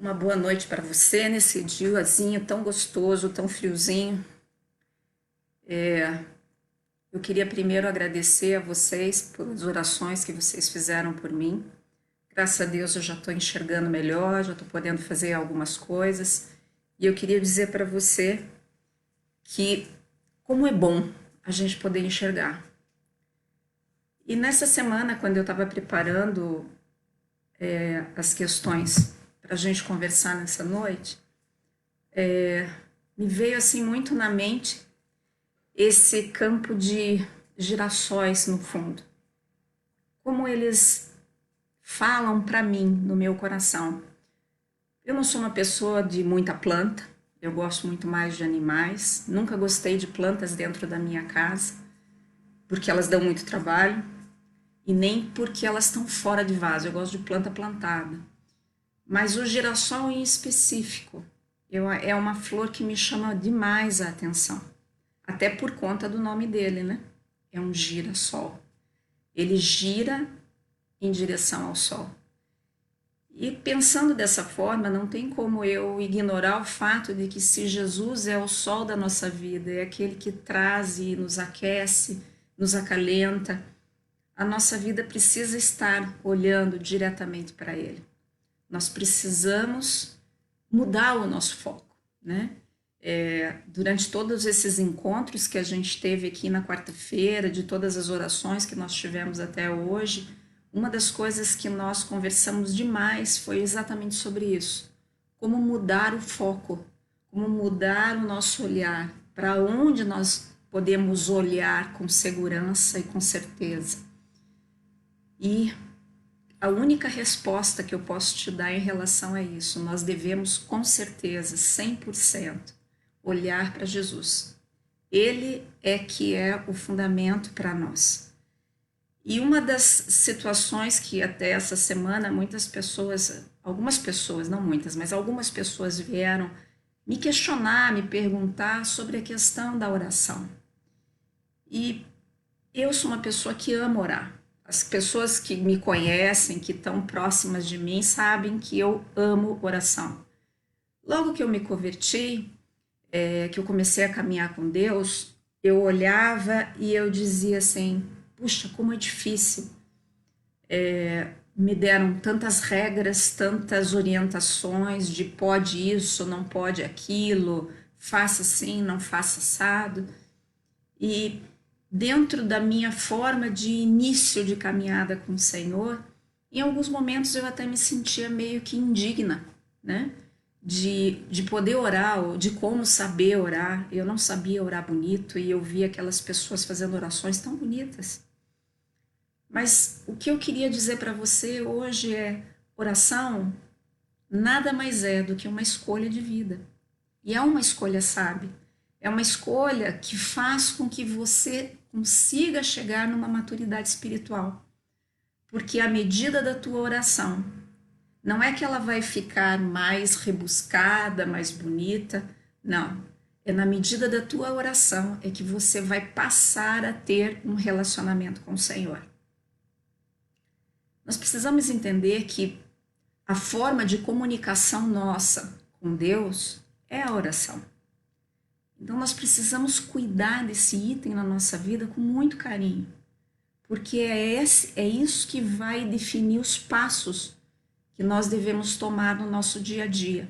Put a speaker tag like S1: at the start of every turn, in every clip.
S1: Uma boa noite para você nesse diazinho tão gostoso, tão friozinho. Eu queria primeiro agradecer a vocês pelas orações que vocês fizeram por mim. Graças a Deus eu já estou enxergando melhor, já estou podendo fazer algumas coisas. E eu queria dizer para você que como é bom a gente poder enxergar. E nessa semana, quando eu estava preparando as questões para a gente conversar nessa noite, me veio assim muito na mente esse campo de girassóis no fundo. Como eles falam para mim no meu coração. Eu não sou uma pessoa de muita planta, eu gosto muito mais de animais. Nunca gostei de plantas dentro da minha casa, porque elas dão muito trabalho e nem porque elas estão fora de vaso. Eu gosto de planta plantada. Mas o girassol em específico é uma flor que me chama demais a atenção. Até por conta do nome dele, né? É um girassol. Ele gira em direção ao sol. E pensando dessa forma, não tem como eu ignorar o fato de que se Jesus é o sol da nossa vida, é aquele que traz e nos aquece, nos acalenta, a nossa vida precisa estar olhando diretamente para ele. Nós precisamos mudar o nosso foco, né? Durante todos esses encontros que a gente teve aqui na quarta-feira, de todas as orações que nós tivemos até hoje, uma das coisas que nós conversamos demais foi exatamente sobre isso. Como mudar o foco, como mudar o nosso olhar, para onde nós podemos olhar com segurança e com certeza. E a única resposta que eu posso te dar em relação a isso, nós devemos com certeza, 100%, olhar para Jesus. Ele é que é o fundamento para nós. E uma das situações que até essa semana muitas pessoas, algumas pessoas, não muitas, mas algumas pessoas vieram me questionar, me perguntar sobre a questão da oração. E eu sou uma pessoa que ama orar. As pessoas que me conhecem, que estão próximas de mim, sabem que eu amo oração. Logo que eu me converti, que eu comecei a caminhar com Deus, eu olhava e eu dizia assim, puxa, como é difícil. Me deram tantas regras, tantas orientações de pode isso, não pode aquilo, faça assim, não faça assado. E dentro da minha forma de início de caminhada com o Senhor, em alguns momentos eu até me sentia meio que indigna, né? De poder orar, ou de como saber orar. Eu não sabia orar bonito e eu via aquelas pessoas fazendo orações tão bonitas. Mas o que eu queria dizer para você hoje é: oração nada mais é do que uma escolha de vida. E é uma escolha sábia. É uma escolha que faz com que você consiga chegar numa maturidade espiritual. Porque à medida da tua oração, não é que ela vai ficar mais rebuscada, mais bonita, não. É na medida da tua oração é que você vai passar a ter um relacionamento com o Senhor. Nós precisamos entender que a forma de comunicação nossa com Deus é a oração. Então nós precisamos cuidar desse item na nossa vida com muito carinho, porque é isso que vai definir os passos que nós devemos tomar no nosso dia a dia.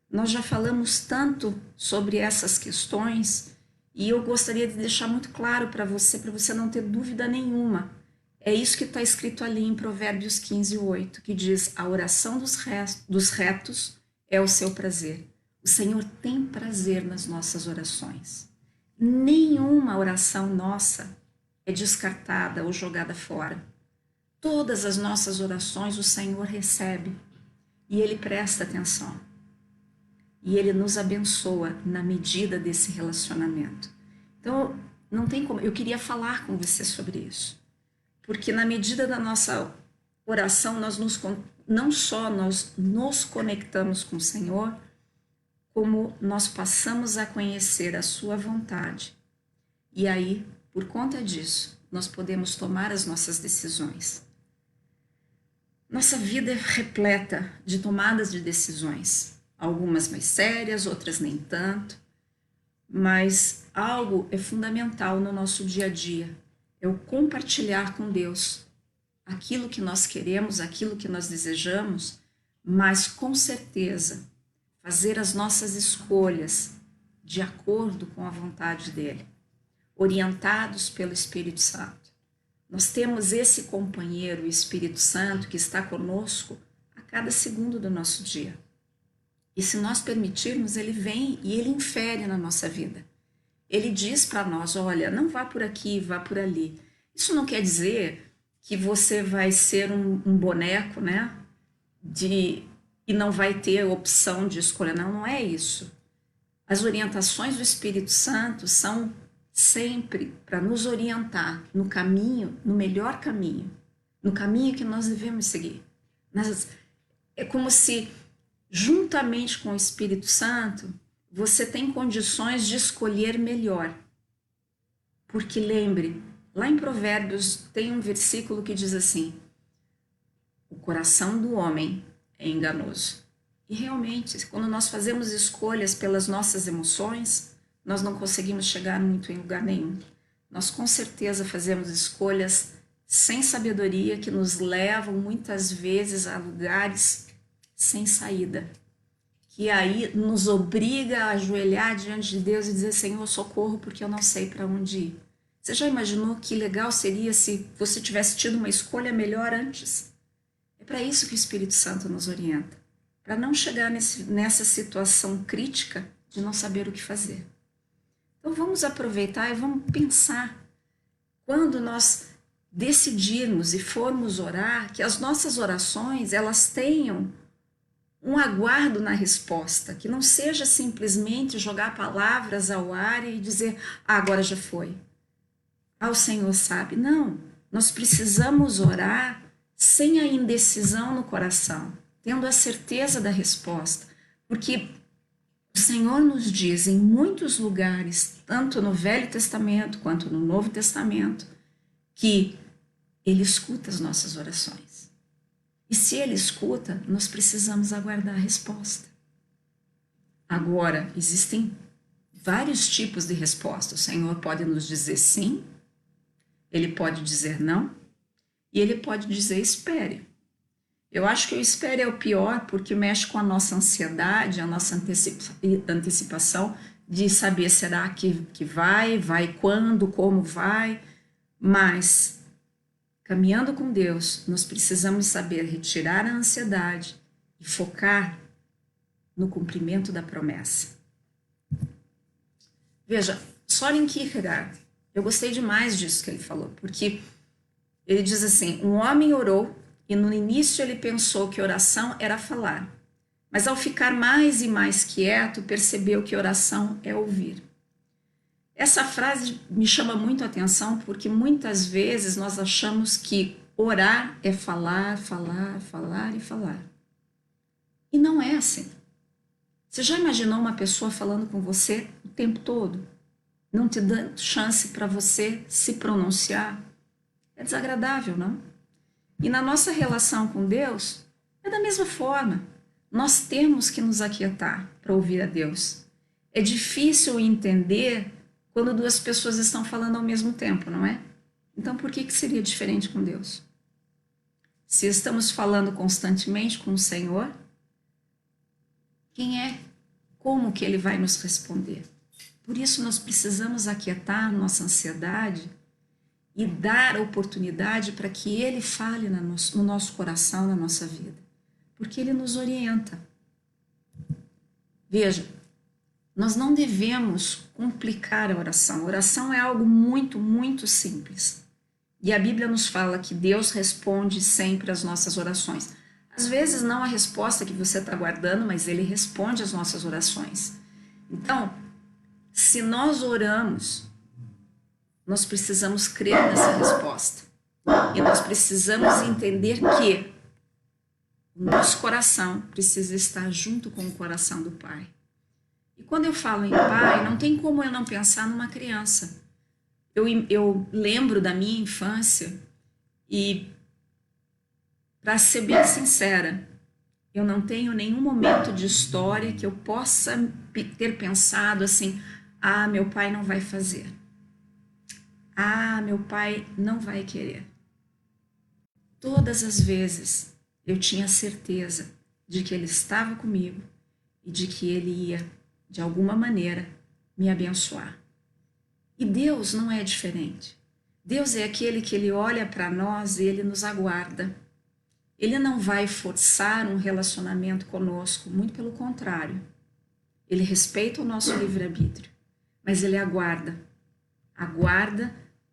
S1: Nós já falamos tanto sobre essas questões e eu gostaria de deixar muito claro para você não ter dúvida nenhuma. É isso que está escrito ali em Provérbios 15:8, que diz: a oração dos retos é o seu prazer. O Senhor tem prazer nas nossas orações. Nenhuma oração nossa é descartada ou jogada fora. Todas as nossas orações o Senhor recebe e Ele presta atenção. E Ele nos abençoa na medida desse relacionamento. Então, não tem como. Eu queria falar com você sobre isso. Porque na medida da nossa oração, não só nós nos conectamos com o Senhor, como nós passamos a conhecer a sua vontade. E aí, por conta disso, nós podemos tomar as nossas decisões. Nossa vida é repleta de tomadas de decisões, algumas mais sérias, outras nem tanto, mas algo é fundamental no nosso dia a dia, é o compartilhar com Deus aquilo que nós queremos, aquilo que nós desejamos, mas com certeza fazer as nossas escolhas de acordo com a vontade dele, orientados pelo Espírito Santo. Nós temos esse companheiro, o Espírito Santo, que está conosco a cada segundo do nosso dia. E se nós permitirmos, ele vem e ele infere na nossa vida. Ele diz para nós, olha, não vá por aqui, vá por ali. Isso não quer dizer que você vai ser um boneco, né? E não vai ter opção de escolha. Não, não é isso. As orientações do Espírito Santo são sempre para nos orientar no caminho, no melhor caminho, no caminho que nós devemos seguir. É como se, juntamente com o Espírito Santo, você tem condições de escolher melhor. Porque lembre, lá em Provérbios tem um versículo que diz assim: o coração do homem é enganoso. E realmente, quando nós fazemos escolhas pelas nossas emoções, nós não conseguimos chegar muito em lugar nenhum. Nós com certeza fazemos escolhas sem sabedoria que nos levam muitas vezes a lugares sem saída, que aí nos obriga a ajoelhar diante de Deus e dizer: Senhor, socorro, porque eu não sei para onde ir. Você já imaginou que legal seria se você tivesse tido uma escolha melhor antes? É para isso que o Espírito Santo nos orienta, para não chegar nessa situação crítica de não saber o que fazer. Então vamos aproveitar e vamos pensar, quando nós decidirmos e formos orar, que as nossas orações elas tenham um aguardo na resposta, que não seja simplesmente jogar palavras ao ar e dizer: agora já foi. O Senhor sabe. Não, nós precisamos orar sem a indecisão no coração, tendo a certeza da resposta, porque o Senhor nos diz em muitos lugares, tanto no Velho Testamento quanto no Novo Testamento, que Ele escuta as nossas orações. E se Ele escuta, nós precisamos aguardar a resposta. Agora, existem vários tipos de resposta. O Senhor pode nos dizer sim, Ele pode dizer não, e Ele pode dizer espere. Eu acho que o espere é o pior, porque mexe com a nossa ansiedade, a nossa antecipação de saber será que vai quando, como vai. Mas, caminhando com Deus, nós precisamos saber retirar a ansiedade e focar no cumprimento da promessa. Veja, Soren Kierkegaard, eu gostei demais disso que ele falou, porque ele diz assim: um homem orou e no início ele pensou que oração era falar, mas ao ficar mais e mais quieto, percebeu que oração é ouvir. Essa frase me chama muito a atenção, porque muitas vezes nós achamos que orar é falar, falar, falar e falar. E não é assim. Você já imaginou uma pessoa falando com você o tempo todo, não te dando chance para você se pronunciar? É desagradável, não? E na nossa relação com Deus, é da mesma forma. Nós temos que nos aquietar para ouvir a Deus. É difícil entender quando duas pessoas estão falando ao mesmo tempo, não é? Então, por que seria diferente com Deus? Se estamos falando constantemente com o Senhor, quem é? Como que Ele vai nos responder? Por isso, nós precisamos aquietar nossa ansiedade e dar oportunidade para que Ele fale no nosso coração, na nossa vida. Porque Ele nos orienta. Veja, nós não devemos complicar a oração. A oração é algo muito, muito simples. E a Bíblia nos fala que Deus responde sempre às nossas orações. Às vezes não a resposta que você está aguardando, mas Ele responde às nossas orações. Então, se nós oramos, nós precisamos crer nessa resposta. E nós precisamos entender que o nosso coração precisa estar junto com o coração do Pai. E quando eu falo em pai, não tem como eu não pensar numa criança. Eu lembro da minha infância e Para ser bem sincera, eu não tenho nenhum momento de história que eu possa ter pensado assim: ah, meu pai não vai fazer. Ah, meu pai não vai querer. Todas as vezes eu tinha certeza de que ele estava comigo e de que ele ia, de alguma maneira, me abençoar. E Deus não é diferente. Deus é aquele que ele olha para nós e ele nos aguarda. Ele não vai forçar um relacionamento conosco, muito pelo contrário. Ele respeita o nosso livre-arbítrio, mas ele aguarda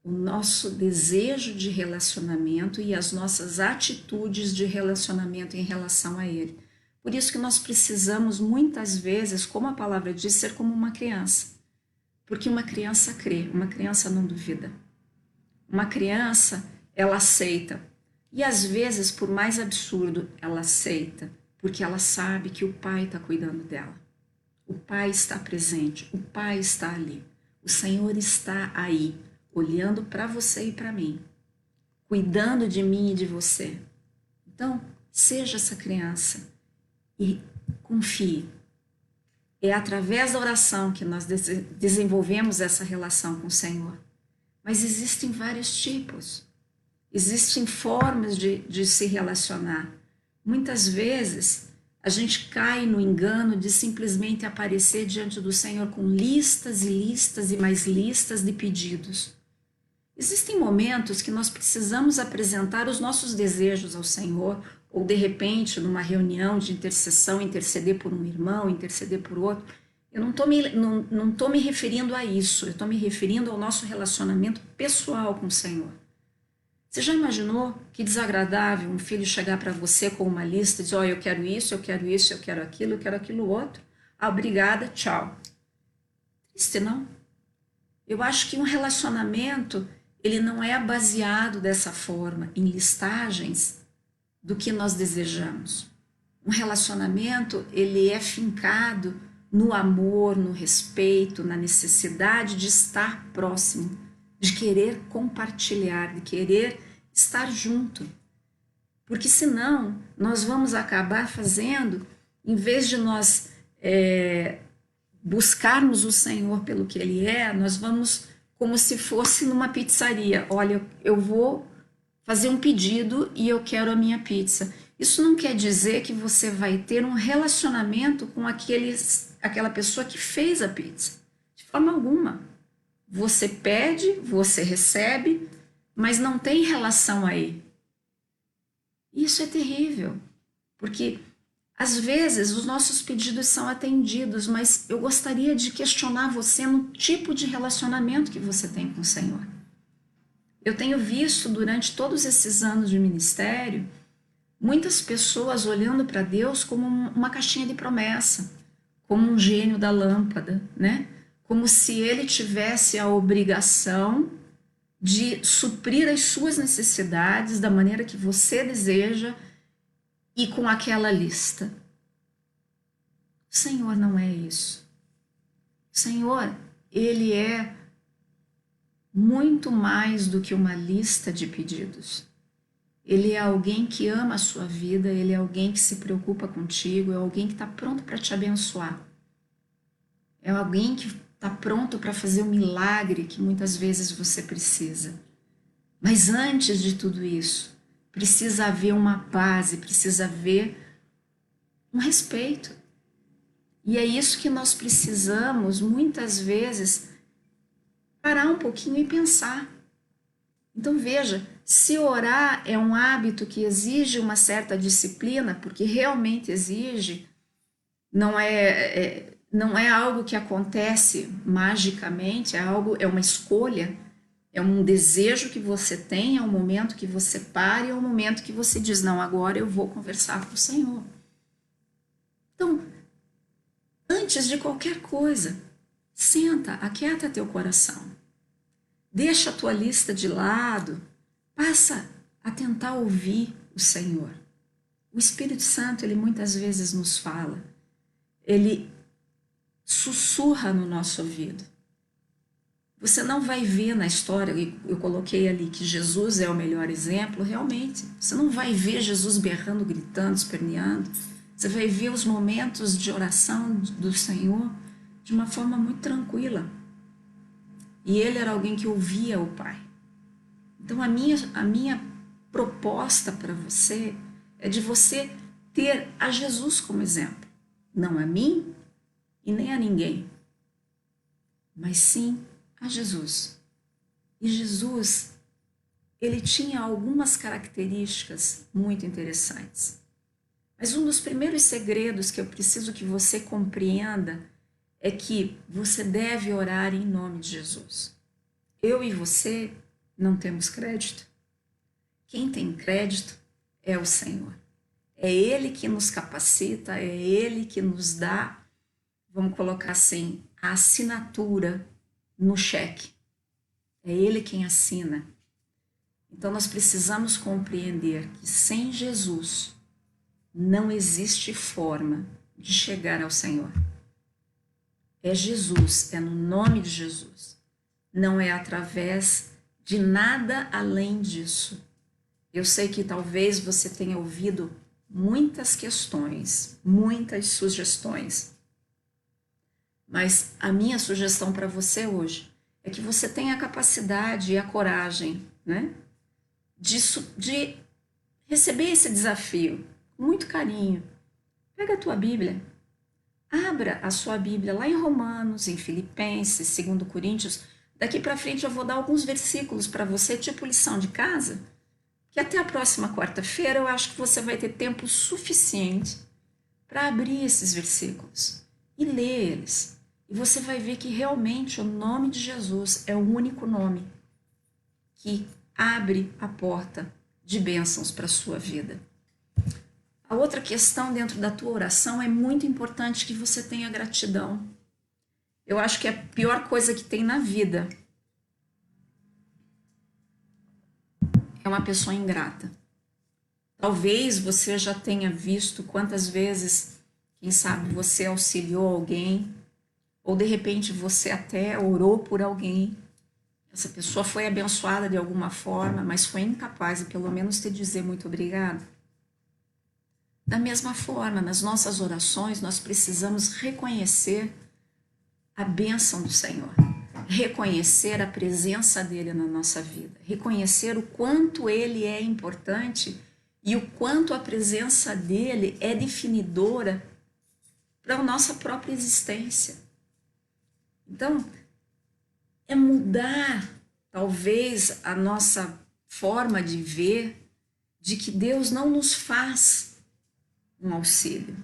S1: o nosso desejo de relacionamento e as nossas atitudes de relacionamento em relação a ele. Por isso que nós precisamos muitas vezes, como a palavra diz, ser como uma criança. Porque uma criança crê, uma criança não duvida. Uma criança, ela aceita. E às vezes, por mais absurdo, ela aceita, porque ela sabe que o pai está cuidando dela. O pai está presente, o pai está ali. O Senhor está aí, olhando para você e para mim, cuidando de mim e de você. Então, seja essa criança e confie. É através da oração que nós desenvolvemos essa relação com o Senhor. Mas existem vários tipos. Existem formas de se relacionar. Muitas vezes a gente cai no engano de simplesmente aparecer diante do Senhor com listas e listas e mais listas de pedidos. Existem momentos que nós precisamos apresentar os nossos desejos ao Senhor, ou de repente, numa reunião de intercessão, interceder por um irmão, interceder por outro. Eu não tô me referindo a isso, eu estou me referindo ao nosso relacionamento pessoal com o Senhor. Você já imaginou que desagradável um filho chegar para você com uma lista e dizer: eu quero isso, eu quero isso, eu quero aquilo outro. Ah, obrigada, tchau. Triste, não? Eu acho que um relacionamento, ele não é baseado dessa forma, em listagens do que nós desejamos. Um relacionamento, ele é fincado no amor, no respeito, na necessidade de estar próximo, de querer compartilhar, de querer estar junto. Porque senão nós vamos acabar fazendo, em vez de nós buscarmos o Senhor pelo que Ele é, nós vamos como se fosse numa pizzaria. Olha, eu vou fazer um pedido e eu quero a minha pizza. Isso não quer dizer que você vai ter um relacionamento com aquela pessoa que fez a pizza. De forma alguma. Você pede, você recebe, mas não tem relação aí. Isso é terrível, porque às vezes os nossos pedidos são atendidos, mas eu gostaria de questionar você no tipo de relacionamento que você tem com o Senhor. Eu tenho visto durante todos esses anos de ministério muitas pessoas olhando para Deus como uma caixinha de promessa, como um gênio da lâmpada, né? Como se ele tivesse a obrigação de suprir as suas necessidades da maneira que você deseja e com aquela lista. O Senhor não é isso. O Senhor, ele é muito mais do que uma lista de pedidos. Ele é alguém que ama a sua vida, ele é alguém que se preocupa contigo, é alguém que está pronto para te abençoar. É alguém que está pronto para fazer o milagre que muitas vezes você precisa. Mas antes de tudo isso, precisa haver uma base, precisa haver um respeito. E é isso que nós precisamos, muitas vezes, parar um pouquinho e pensar. Então veja, se orar é um hábito que exige uma certa disciplina, porque realmente exige, não é algo que acontece magicamente, é uma escolha, é um desejo que você tem, é um momento que você para e é um momento que você diz: não, agora eu vou conversar com o Senhor. Então, antes de qualquer coisa, senta, aquieta teu coração. Deixa a tua lista de lado, passa a tentar ouvir o Senhor. O Espírito Santo, ele muitas vezes nos fala, ele sussurra no nosso ouvido. Você não vai ver na história, eu coloquei ali que Jesus é o melhor exemplo, realmente. Você não vai ver Jesus berrando, gritando, esperneando. Você vai ver os momentos de oração do Senhor de uma forma muito tranquila. E ele era alguém que ouvia o Pai. Então a minha proposta para você é de você ter a Jesus como exemplo. Não a mim e nem a ninguém, mas sim a Jesus. E Jesus, ele tinha algumas características muito interessantes. Mas um dos primeiros segredos que eu preciso que você compreenda é que você deve orar em nome de Jesus. Eu e você não temos crédito. Quem tem crédito é o Senhor. É Ele que nos capacita, é Ele que nos dá, vamos colocar assim, a assinatura no cheque. É Ele quem assina. Então nós precisamos compreender que sem Jesus não existe forma de chegar ao Senhor. É Jesus, é no nome de Jesus. Não é através de nada além disso. Eu sei que talvez você tenha ouvido muitas questões, muitas sugestões. Mas a minha sugestão para você hoje é que você tenha a capacidade e a coragem, né, de receber esse desafio com muito carinho. Pega a tua Bíblia, abra a sua Bíblia lá em Romanos, em Filipenses, 2 Coríntios. Daqui para frente eu vou dar alguns versículos para você, tipo lição de casa, que até a próxima quarta-feira eu acho que você vai ter tempo suficiente para abrir esses versículos e ler eles. E você vai ver que realmente o nome de Jesus é o único nome que abre a porta de bênçãos para a sua vida. A outra questão dentro da tua oração é muito importante que você tenha gratidão. Eu acho que é a pior coisa que tem na vida é uma pessoa ingrata. Talvez você já tenha visto quantas vezes, quem sabe, você auxiliou alguém, ou de repente você até orou por alguém. Essa pessoa foi abençoada de alguma forma, mas foi incapaz de pelo menos te dizer muito obrigado. Da mesma forma, nas nossas orações, nós precisamos reconhecer a bênção do Senhor, reconhecer a presença dele na nossa vida, reconhecer o quanto ele é importante e o quanto a presença dele é definidora para a nossa própria existência. Então, é mudar, talvez, a nossa forma de ver, de que Deus não nos faz um auxílio.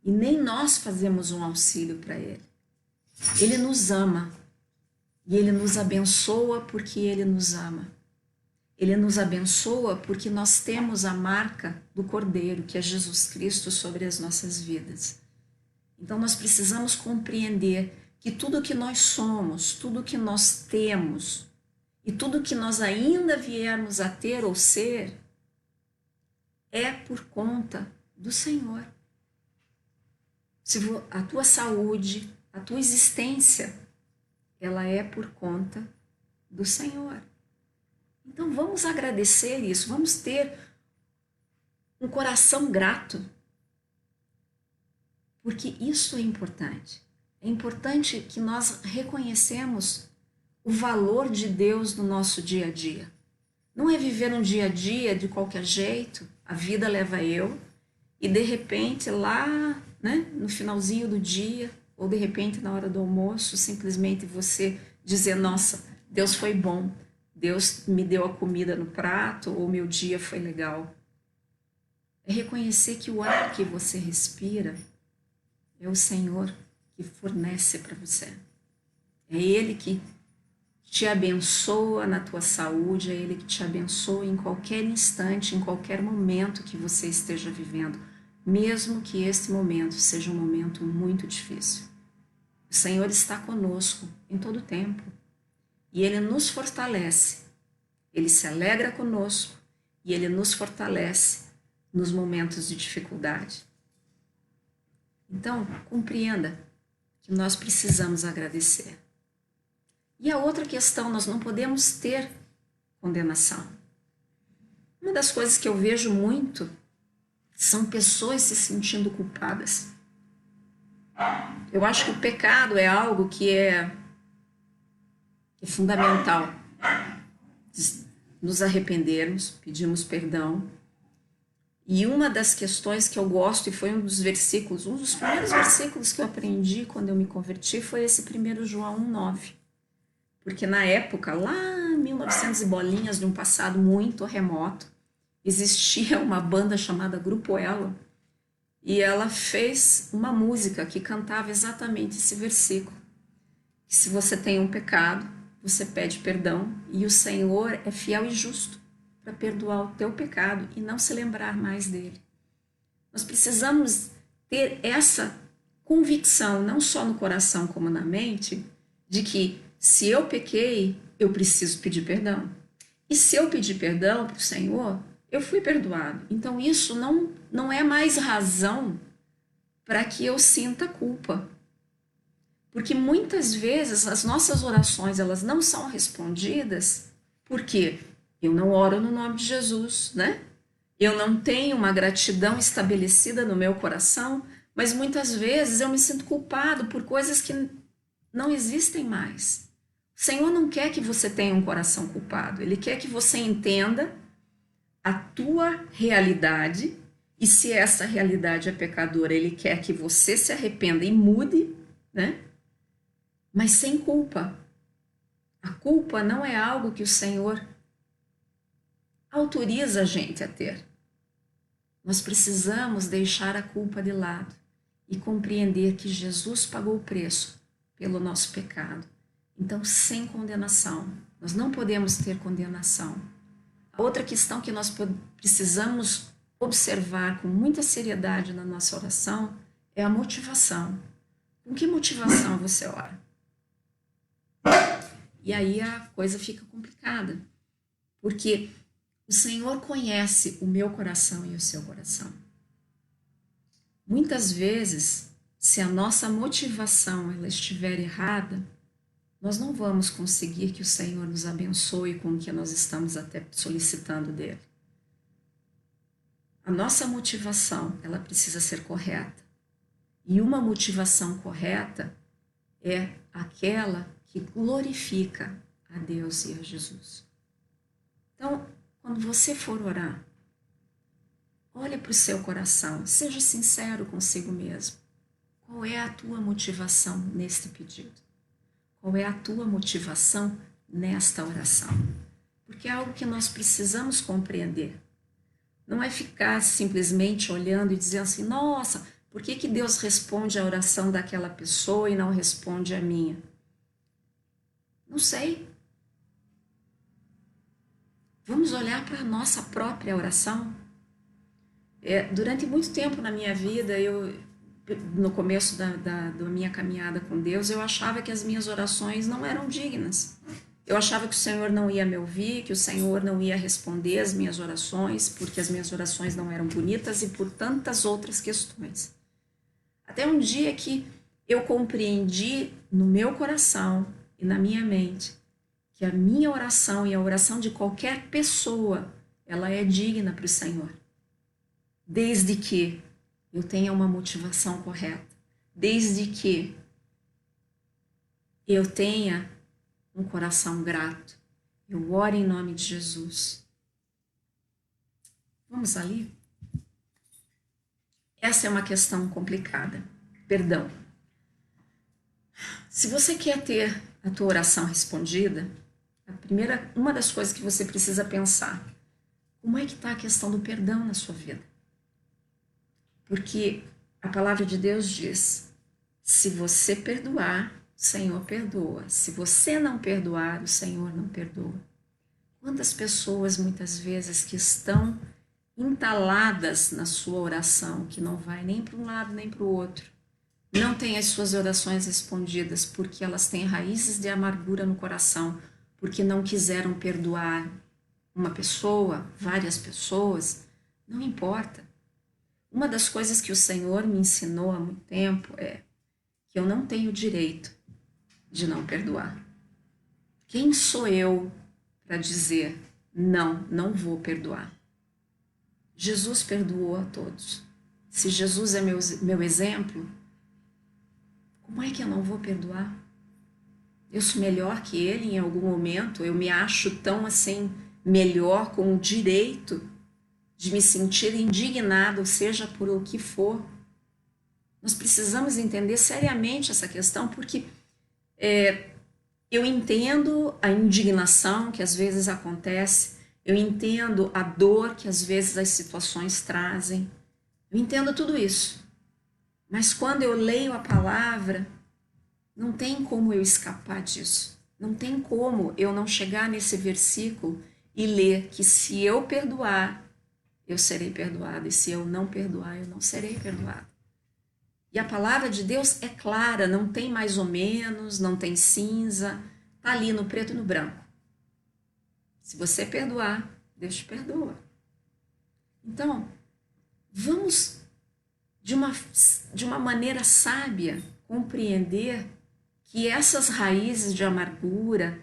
S1: E nem nós fazemos um auxílio para Ele. Ele nos ama. E Ele nos abençoa porque Ele nos ama. Ele nos abençoa porque nós temos a marca do Cordeiro, que é Jesus Cristo, sobre as nossas vidas. Então nós precisamos compreender que tudo que nós somos, tudo que nós temos e tudo que nós ainda viermos a ter ou ser é por conta do Senhor. Se a tua saúde, a tua existência, ela é por conta do Senhor. Então vamos agradecer isso, vamos ter um coração grato, porque isso é importante. É importante que nós reconhecemos o valor de Deus no nosso dia a dia. Não é viver um dia a dia de qualquer jeito, a vida leva eu, e de repente lá, né, no finalzinho do dia, ou de repente na hora do almoço, simplesmente você dizer, nossa, Deus foi bom, Deus me deu a comida no prato, ou meu dia foi legal. É reconhecer que o ar que você respira é o Senhor que fornece para você. É Ele que te abençoa na tua saúde, é Ele que te abençoa em qualquer instante, em qualquer momento que você esteja vivendo, mesmo que este momento seja um momento muito difícil. O Senhor está conosco em todo o tempo e Ele nos fortalece, Ele se alegra conosco e Ele nos fortalece nos momentos de dificuldade. Então, compreenda que nós precisamos agradecer. E a outra questão, nós não podemos ter condenação. Uma das coisas que eu vejo muito são pessoas se sentindo culpadas. Eu acho que o pecado é algo que é fundamental. Nos arrependermos, pedimos perdão. E uma das questões que eu gosto, e foi um dos primeiros versículos que eu aprendi quando eu me converti, foi esse 1 João 1,9. Porque na época, lá em 1900 e bolinhas, de um passado muito remoto, existia uma banda chamada Grupo Elo, e ela fez uma música que cantava exatamente esse versículo. Que se você tem um pecado, você pede perdão, e o Senhor é fiel e justo para perdoar o teu pecado e não se lembrar mais dele. Nós precisamos ter essa convicção, não só no coração como na mente, de que se eu pequei, eu preciso pedir perdão. E se eu pedir perdão para o Senhor, eu fui perdoado. Então isso não é mais razão para que eu sinta culpa. Porque muitas vezes as nossas orações elas não são respondidas porque eu não oro no nome de Jesus, né? Eu não tenho uma gratidão estabelecida no meu coração, mas muitas vezes eu me sinto culpado por coisas que não existem mais. O Senhor não quer que você tenha um coração culpado, Ele quer que você entenda a tua realidade, e se essa realidade é pecadora, Ele quer que você se arrependa e mude, né? Mas sem culpa. A culpa não é algo que o Senhor autoriza a gente a ter. Nós precisamos deixar a culpa de lado e compreender que Jesus pagou o preço pelo nosso pecado. Então, sem condenação. Nós não podemos ter condenação. A outra questão que nós precisamos observar com muita seriedade na nossa oração é a motivação. Com que motivação você ora? E aí a coisa fica complicada, porque o Senhor conhece o meu coração e o seu coração. Muitas vezes, se a nossa motivação ela estiver errada, nós não vamos conseguir que o Senhor nos abençoe com o que nós estamos até solicitando dele. A nossa motivação, ela precisa ser correta. E uma motivação correta é aquela que glorifica a Deus e a Jesus. Então, quando você for orar, olhe para o seu coração, seja sincero consigo mesmo. Qual é a tua motivação neste pedido? Qual é a tua motivação nesta oração? Porque é algo que nós precisamos compreender. Não é ficar simplesmente olhando e dizendo assim, nossa, por que Deus responde a oração daquela pessoa e não responde a minha? Não sei. Vamos olhar para a nossa própria oração. Durante muito tempo na minha vida, no começo da minha caminhada com Deus, eu achava que as minhas orações não eram dignas. Eu achava que o Senhor não ia me ouvir, que o Senhor não ia responder as minhas orações, porque as minhas orações não eram bonitas e por tantas outras questões. Até um dia que eu compreendi no meu coração e na minha mente que a minha oração e a oração de qualquer pessoa, ela é digna para o Senhor. Desde que eu tenha uma motivação correta, desde que eu tenha um coração grato, eu oro em nome de Jesus. Vamos ali? Essa é uma questão complicada. Perdão. Se você quer ter a tua oração respondida, uma das coisas que você precisa pensar, como é que está a questão do perdão na sua vida? Porque a palavra de Deus diz, se você perdoar, o Senhor perdoa. Se você não perdoar, o Senhor não perdoa. Quantas pessoas, muitas vezes, que estão entaladas na sua oração, que não vai nem para um lado nem para o outro, não têm as suas orações respondidas porque elas têm raízes de amargura no coração, porque não quiseram perdoar uma pessoa, várias pessoas, não importa. Uma das coisas que o Senhor me ensinou há muito tempo é que eu não tenho direito de não perdoar. Quem sou eu para dizer não, não vou perdoar? Jesus perdoou a todos. Se Jesus é meu exemplo, como é que eu não vou perdoar? Eu sou melhor que ele em algum momento? Eu me acho tão assim melhor, com o direito de me sentir indignado, seja por o que for? Nós precisamos entender seriamente essa questão, porque eu entendo a indignação que às vezes acontece, eu entendo a dor que às vezes as situações trazem, eu entendo tudo isso. Mas quando eu leio a palavra, não tem como eu escapar disso. Não tem como eu não chegar nesse versículo e ler que se eu perdoar, eu serei perdoado, e se eu não perdoar, eu não serei perdoado. E a palavra de Deus é clara, não tem mais ou menos, não tem cinza, está ali no preto e no branco. Se você perdoar, Deus te perdoa. Então, vamos, de uma maneira sábia, compreender que essas raízes de amargura,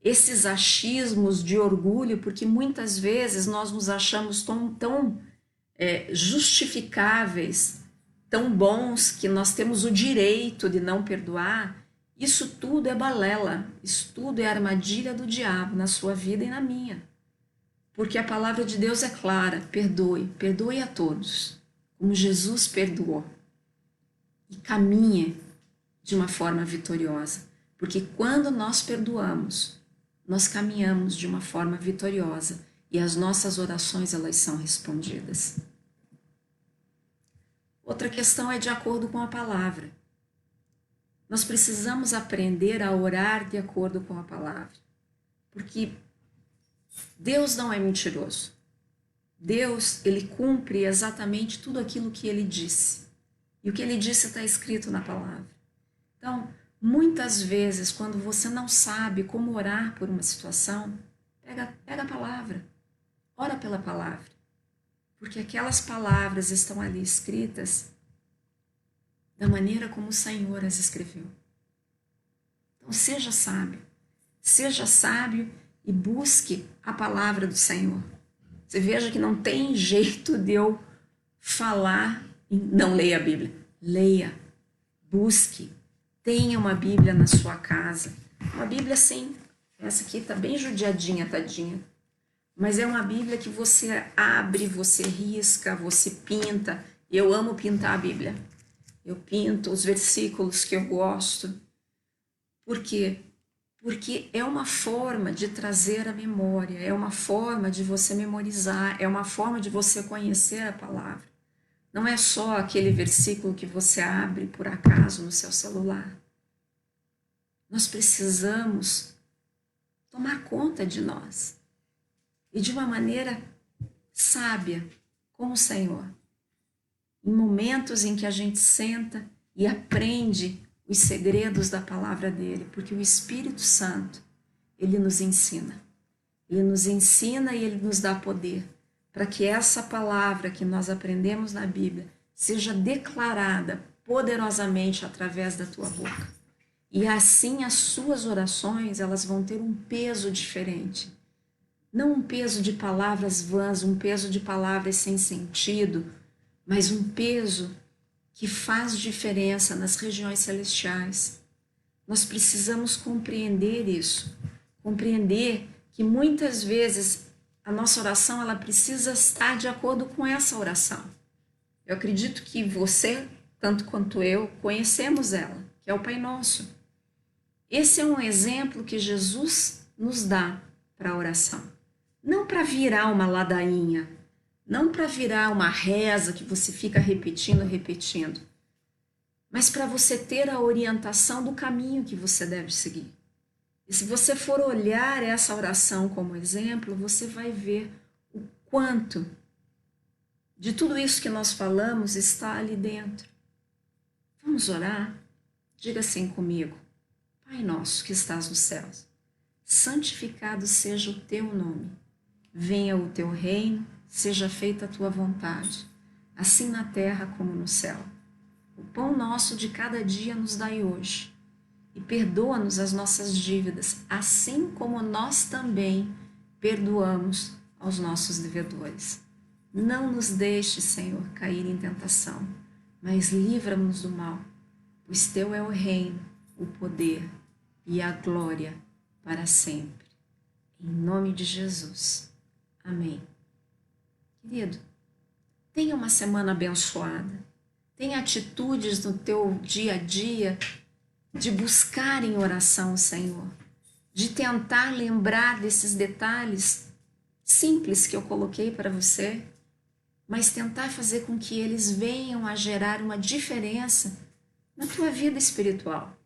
S1: esses achismos de orgulho, porque muitas vezes nós nos achamos tão justificáveis, tão bons, que nós temos o direito de não perdoar, isso tudo é balela, isso tudo é armadilha do diabo na sua vida e na minha. Porque a palavra de Deus é clara: perdoe, perdoe a todos, como Jesus perdoou. E caminhe de uma forma vitoriosa. Porque quando nós perdoamos, nós caminhamos de uma forma vitoriosa e as nossas orações, elas são respondidas. Outra questão é de acordo com a palavra. Nós precisamos aprender a orar de acordo com a palavra. Porque Deus não é mentiroso. Deus, ele cumpre exatamente tudo aquilo que ele disse. E o que ele disse está escrito na palavra. Então, muitas vezes, quando você não sabe como orar por uma situação, pega a palavra, ora pela palavra. Porque aquelas palavras estão ali escritas da maneira como o Senhor as escreveu. Então, seja sábio e busque a palavra do Senhor. Você veja que não tem jeito de eu falar, não leia a Bíblia. Leia, busque, tenha uma Bíblia na sua casa. Uma Bíblia assim, essa aqui está bem judiadinha, tadinha. Mas é uma Bíblia que você abre, você risca, você pinta. Eu amo pintar a Bíblia. Eu pinto os versículos que eu gosto. Por quê? Porque é uma forma de trazer a memória, é uma forma de você memorizar, é uma forma de você conhecer a palavra. Não é só aquele versículo que você abre por acaso no seu celular. Nós precisamos tomar conta de nós. E de uma maneira sábia, com o Senhor. Em momentos em que a gente senta e aprende os segredos da palavra dele, porque o Espírito Santo, ele nos ensina. Ele nos ensina e ele nos dá poder para que essa palavra que nós aprendemos na Bíblia seja declarada poderosamente através da tua boca. E assim as suas orações, elas vão ter um peso diferente. Não um peso de palavras vãs, um peso de palavras sem sentido, mas um peso que faz diferença nas regiões celestiais. Nós precisamos compreender isso, compreender que muitas vezes a nossa oração ela precisa estar de acordo com essa oração. Eu acredito que você, tanto quanto eu, conhecemos ela, que é o Pai Nosso. Esse é um exemplo que Jesus nos dá para a oração. Não para virar uma ladainha, não para virar uma reza que você fica repetindo, mas para você ter a orientação do caminho que você deve seguir. E se você for olhar essa oração como exemplo, você vai ver o quanto de tudo isso que nós falamos está ali dentro. Vamos orar? Diga assim comigo: Pai nosso que estás nos céus, santificado seja o teu nome. Venha o teu reino, seja feita a tua vontade, assim na terra como no céu. O pão nosso de cada dia nos dai hoje. e perdoa-nos as nossas dívidas, assim como nós também perdoamos aos nossos devedores. Não nos deixe, Senhor, cair em tentação, mas livra-nos do mal, pois Teu é o reino, o poder e a glória para sempre. Em nome de Jesus. Amém. Querido, tenha uma semana abençoada. Tenha atitudes no teu dia a dia de buscar em oração o Senhor, de tentar lembrar desses detalhes simples que eu coloquei para você, mas tentar fazer com que eles venham a gerar uma diferença na tua vida espiritual.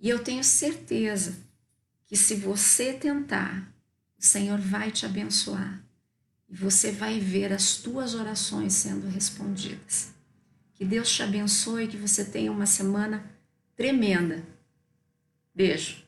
S1: E eu tenho certeza que se você tentar, o Senhor vai te abençoar e você vai ver as tuas orações sendo respondidas. Que Deus te abençoe e que você tenha uma semana tremenda. Beijo.